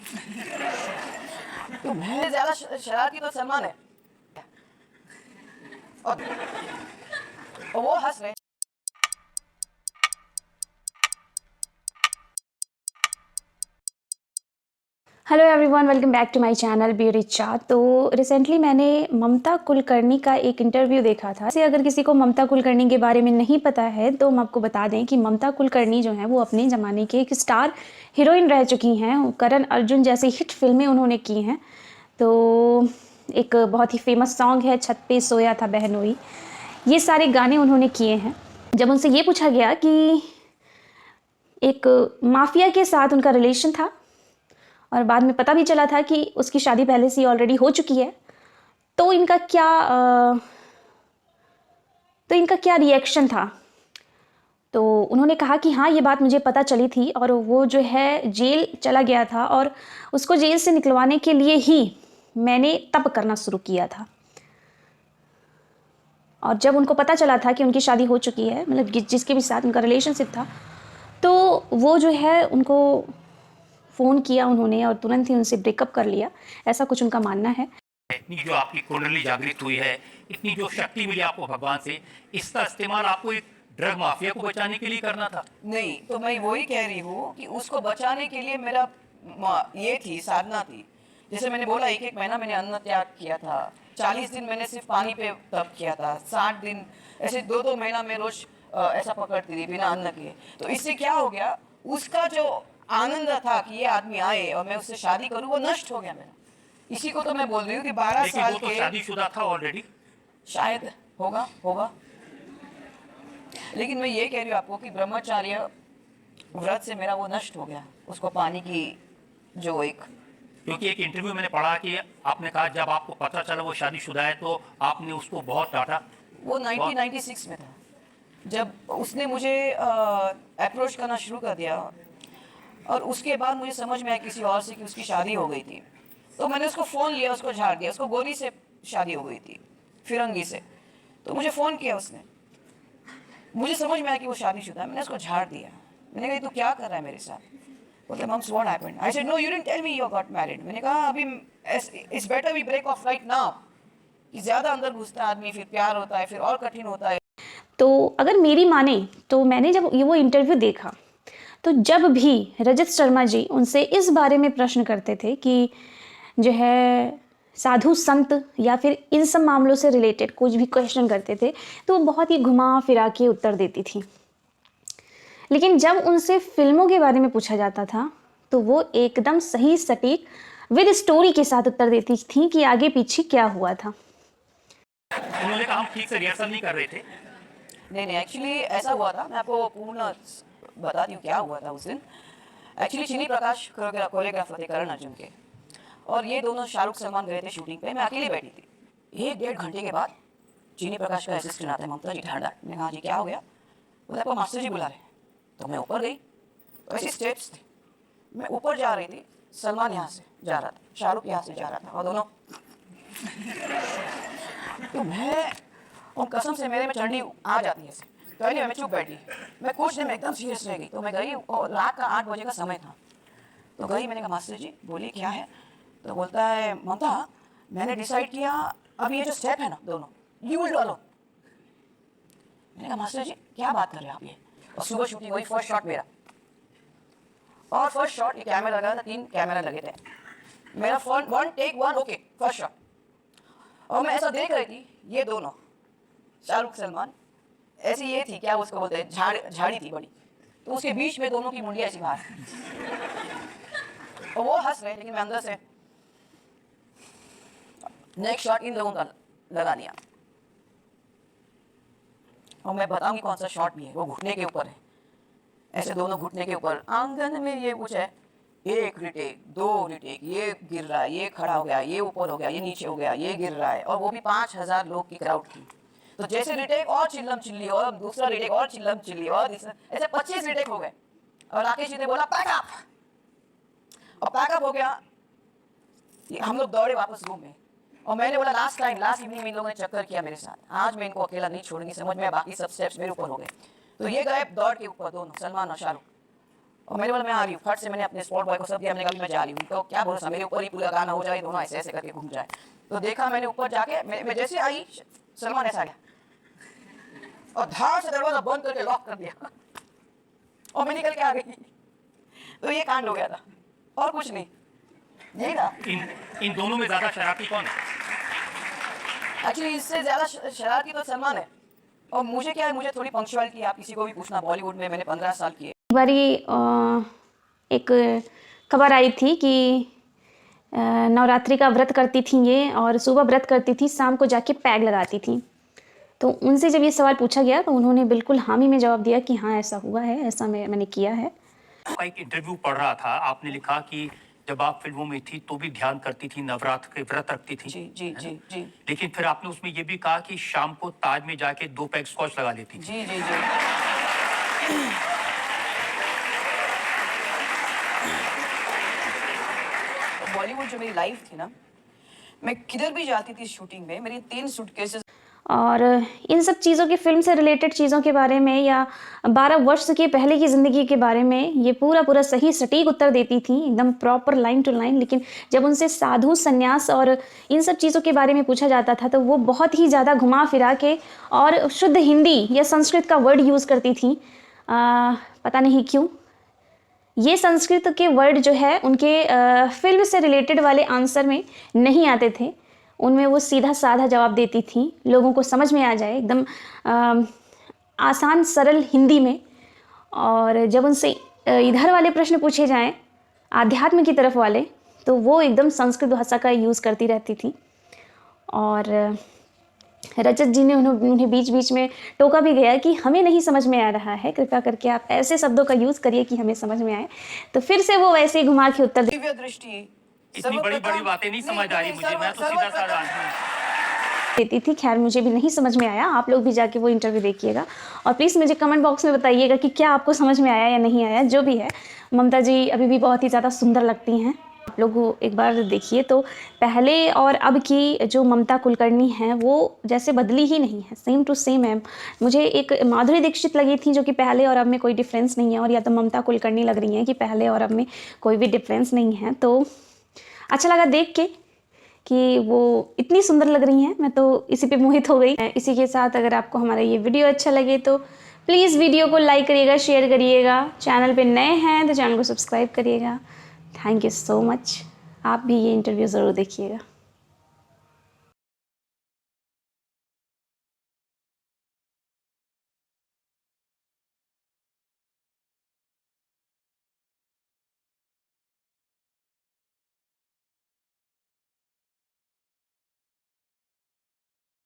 तो मैं ज्यादा शरारती तो सलमान है। और वो हंस रहे। Hello everyone, welcome back to my channel B Richa. तो रिसेंटली मैंने ममता कुलकर्णी का एक इंटरव्यू देखा था। से अगर किसी को ममता कुलकर्णी के बारे में नहीं पता है तो हम आपको बता दें कि ममता कुलकर्णी जो है वो अपने ज़माने के एक स्टार हीरोइन रह चुकी हैं। करण अर्जुन जैसी हिट फिल्में उन्होंने की हैं। तो एक बहुत ही फेमस सॉन्ग है छत पे सोया था बहनोई, ये सारे गाने उन्होंने किए हैं। जब उनसे ये पूछा गया कि एक माफिया के साथ उनका रिलेशन था और बाद में पता भी चला था कि उसकी शादी पहले से ही ऑलरेडी हो चुकी है, तो इनका क्या रिएक्शन था। तो उन्होंने कहा कि हाँ, ये बात मुझे पता चली थी और वो जो है जेल चला गया था और उसको जेल से निकलवाने के लिए ही मैंने तब करना शुरू किया था। और जब उनको पता चला था कि उनकी शादी हो चुकी है, मतलब जिसके भी साथ उनका रिलेशनशिप था, तो वो जो है उनको फ़ोन किया उन्होंने और तुरंत ही उनसे ब्रेकअप कर लिया, ऐसा कुछ उनका मानना है। इतनी जो आपकी कुंडली जागृत हुई है, इतनी जो शक्ति मिली आपको भगवान से, इसका इस्तेमाल आपको एक ड्रग माफिया को बचाने के लिए करना था। नहीं, तो मैं वही कह रही हूँ कि उसको बचाने के लिए मेरा ये थी, साधना थी। जैसे मैंने बोला, एक एक महीना मैंने अन्न त्याग किया था, 40 दिन मैंने सिर्फ पानी पे तप किया था, 60 दिन ऐसे दो दो महीना मैं रोज ऐसा पकड़ती थी बिना अन्न के। तो इससे क्या हो गया, उसका जो आनंद था कि ये आदमी आए और मैं उससे शादी करूँ, वो नष्ट हो गया मेरा। इसी को तो मैं बोल रही हूँ कि 12 लेकिन साल वो तो के शादीशुदा था ऑलरेडी। शायद होगा होगा। लेकिन मैं ये कह रही हूँ आपको कि ब्रह्मचार्य व्रत से मेरा वो नष्ट हो गया, उसको पानी की जो एक। क्योंकि एक इंटरव्यू मैंने पढ़ा कि आपने कहा जब आपको पता चला वो शादीशुदा है तो आपने उसको बहुत डांटा। वो 1996 में था, जब उसने मुझे अप्रोच करना शुरू कर दिया और उसके बाद मुझे समझ में आया किसी और से कि उसकी शादी हो गई थी। तो मैंने उसको फ़ोन लिया, उसको झाड़ दिया। उसको गोरी से शादी हो गई थी, फिरंगी से। तो मुझे फ़ोन किया उसने, मुझे समझ में आया कि वो शादीशुदा है। मैंने उसको झाड़ दिया। मैंने कहा तू क्या कर रहा है मेरे साथ? बोलते mums what happened? I said no you didn't tell me you got married. मैंने कहा अभी it's better we break off right now. कि ज़्यादा अंदर घुसता है आदमी, फिर प्यार होता है, फिर और कठिन होता है। तो अगर मेरी माने तो मैंने जब वो इंटरव्यू देखा तो जब भी रजत शर्मा जी उनसे इस बारे में प्रश्न करते थे कि जो है साधु संत या फिर इन सब मामलों से रिलेटेड कुछ भी क्वेश्चन करते थे, तो वो बहुत ही घुमा फिरा के उत्तर देती थी। लेकिन जब उनसे फिल्मों के बारे में पूछा जाता था तो वो एकदम सही सटीक विद स्टोरी के साथ उत्तर देती थी कि आगे पीछे क्या हुआ था। उन्होंने कहा हम ठीक से रिहर्सल नहीं कर रहे थे। नहीं नहीं, एक्चुअली ऐसा हुआ था, मैं आपको पूर्ण बताती हूँ क्या हुआ था उस दिन। एक्चुअली चिनी प्रकाश कोरियोग्राफर थे करण अर्जुन के, और ये दोनों शाहरुख सलमान गए थे शूटिंग पे। मैं अकेली बैठी थी। 1 डेढ़ घंटे के बाद चीनी प्रकाश का असिस्टेंट आता है, ममता जी ठाड़ा। मैंने कहा जी क्या हो गया? बोले आपको मास्टर जी बुला रहे। तो मैं ऊपर गई, तो ऐसे स्टेप्स थे। मैं ऊपर जा रही थी, सलमान यहाँ से जा रहा था, शाहरुख यहाँ से जा रहा था, और दोनों। तो मैं, और कसम से मेरे में चढ़नी आ जाती है ऐसे। तो anyway, मैं चुप बैठी। मैं कुछ नहीं, मैं एकदम सीरियस रह गई। तो मैं गई, और रात का 8 बजे का समय था। तो गई, मैंने कहा मास्टर जी बोलिए क्या है? तो बोलता है ममता, मैंने डिसाइड किया अब ये जो स्टेप है ना दोनों, यू विल डू अलोन। मैंने कहा मास्टर जी क्या बात कर रहे हैं आप ये? और सुबह शूटिंग हुई, फर्स्ट शॉट मेरा। और फर्स्ट शॉट, ये कैमरा लगा था, 3 कैमरा लगे थे। मेरा one take one, okay first shot. और मैं ऐसा देख रही थी, ये दोनों शाहरुख सलमान ऐसी ये थी, क्या उसको बोलते हैं, झाड़ी थी बड़ी। तो उसके बीच में दोनों की मुंडिया ऐसी बाहर, और वो हंस रहे, लेकिन मैं अंदर से नेक्स्ट शॉट इन लोगों का लगा दिया। और मैं बताऊंगी कौन सा शॉट भी है, वो घुटने के ऊपर है, ऐसे दोनों घुटने के ऊपर। आंगन में ये कुछ है, 1 रिटेक 2 रिटेक, ये गिर रहा है, ये खड़ा हो गया, ये ऊपर हो गया, ये नीचे हो गया, ये गिर रहा है, और वो भी 5000 लोग की क्राउड थी। तो जैसे रिटेक और चिल्लम चिल्ली, और दूसरा रिटेक और चिल्लम चिल्ली, और ऐसे 25 रिटेक हो गए। और राकेश जी ने बोला पैकअप, और पैकअप हो गया। हम लोग दौड़े वापस रूम में, और मैंने बोला लास्ट इवनिंग में इन लोगों ने चक्कर किया मेरे साथ, आज मैं इनको अकेला नहीं छोड़ूंगी। समझ में बाकी सब स्टेप्स मेरे ऊपर हो गए। तो ये गए दौड़ के ऊपर, दोनों सलमान और शाहरुख। और मैंने बोला मैं आ रही हूँ, फट से मैंने अपने स्पॉट बॉय को सब दिया, मैंने कहा मैं जा रही हूँ, तो क्या भरोसा मेरे ऊपर ही पूरा गाना हो जाए, दोनों ऐसे ऐसे करके घूम जाए। तो देखा मैंने ऊपर जाके, मैं जैसे आई सलमान ऐसा गया और धाड़ से दरवाजा बंद करके लॉक कर दिया और मैं निकल के आ गई। तो ये कांड हो गया था और कुछ नहीं, यही था। इन दोनों में ज्यादा शरारती कौन है? एक्चुअली इससे ज्यादा शरारती तो सलमान है। और मुझे क्या है, मुझे थोड़ी पंक्चुअलिटी, आप किसी को भी पूछना, बॉलीवुड में मैंने 15 साल किए। एक बारी एक खबर आई थी कि नवरात्रि का व्रत करती थी ये, और सुबह व्रत करती थी, शाम को जाके पैग लगाती थी। तो उनसे जब ये सवाल पूछा गया तो उन्होंने बिल्कुल हामी में जवाब दिया कि हाँ ऐसा हुआ है, ऐसा मैंने किया है। एक इंटरव्यू पढ़ रहा था, आपने लिखा कि जब आप फिल्मों में थी तो भी ध्यान करती थी, नवरात्र के व्रत रखती थी। जी जी जी जी लेकिन फिर आपने उसमें ये भी कहा कि शाम को ताज में जाके 2 पैक स्कॉच लगा लेती थी। जी जी जी बॉलीवुड जो मेरी लाइफ थी ना, मैं किधर भी जाती थी शूटिंग में, मेरी 3 सूटकेसेस। और इन सब चीज़ों की, फिल्म से रिलेटेड चीज़ों के बारे में या 12 वर्ष के पहले की ज़िंदगी के बारे में ये पूरा सही सटीक उत्तर देती थी, एकदम प्रॉपर लाइन टू लाइन। लेकिन जब उनसे साधु, संन्यास और इन सब चीज़ों के बारे में पूछा जाता था तो वो बहुत ही ज़्यादा घुमा फिरा के और शुद्ध हिंदी या संस्कृत का वर्ड यूज़ करती थी। पता नहीं क्यों ये संस्कृत के वर्ड जो है उनके फिल्म से रिलेटेड वाले आंसर में नहीं आते थे। उनमें वो सीधा साधा जवाब देती थी, लोगों को समझ में आ जाए, एकदम आसान सरल हिंदी में। और जब उनसे इधर वाले प्रश्न पूछे जाएं, आध्यात्म की तरफ वाले, तो वो एकदम संस्कृत भाषा का यूज़ करती रहती थी। और रजत जी ने उन्हें बीच बीच में टोका भी गया कि हमें नहीं समझ में आ रहा है, कृपया करके आप ऐसे शब्दों का यूज़ करिए कि हमें समझ में आए। तो फिर से वो वैसे ही घुमा के उत्तर दिव्य दृष्टि, इतनी बड़ी बड़ी बातें नहीं समझ आ रही मुझे, मैं तो सीधा सा देती थी। खैर मुझे भी नहीं समझ में आया, आप लोग भी जाके वो इंटरव्यू देखिएगा और प्लीज़ मुझे कमेंट बॉक्स में बताइएगा कि क्या आपको समझ में आया या नहीं आया। जो भी है, ममता जी अभी भी बहुत ही ज़्यादा सुंदर लगती हैं। आप लोग एक बार देखिए तो पहले और अब की जो ममता कुलकर्णी हैं वो जैसे बदली ही नहीं है, सेम टू सेम है। मुझे एक माधुरी दीक्षित लगी थी जो कि पहले और अब में कोई डिफरेंस नहीं है, और या तो ममता कुलकर्णी लग रही हैं कि पहले और अब में कोई भी डिफरेंस नहीं है। तो अच्छा लगा देख के कि वो इतनी सुंदर लग रही हैं, मैं तो इसी पे मोहित हो गई। इसी के साथ अगर आपको हमारा ये वीडियो अच्छा लगे तो प्लीज़ वीडियो को लाइक करिएगा, शेयर करिएगा। चैनल पे नए हैं तो चैनल को सब्सक्राइब करिएगा। Thank you so much. आप भी ये इंटरव्यू ज़रूर देखिएगा।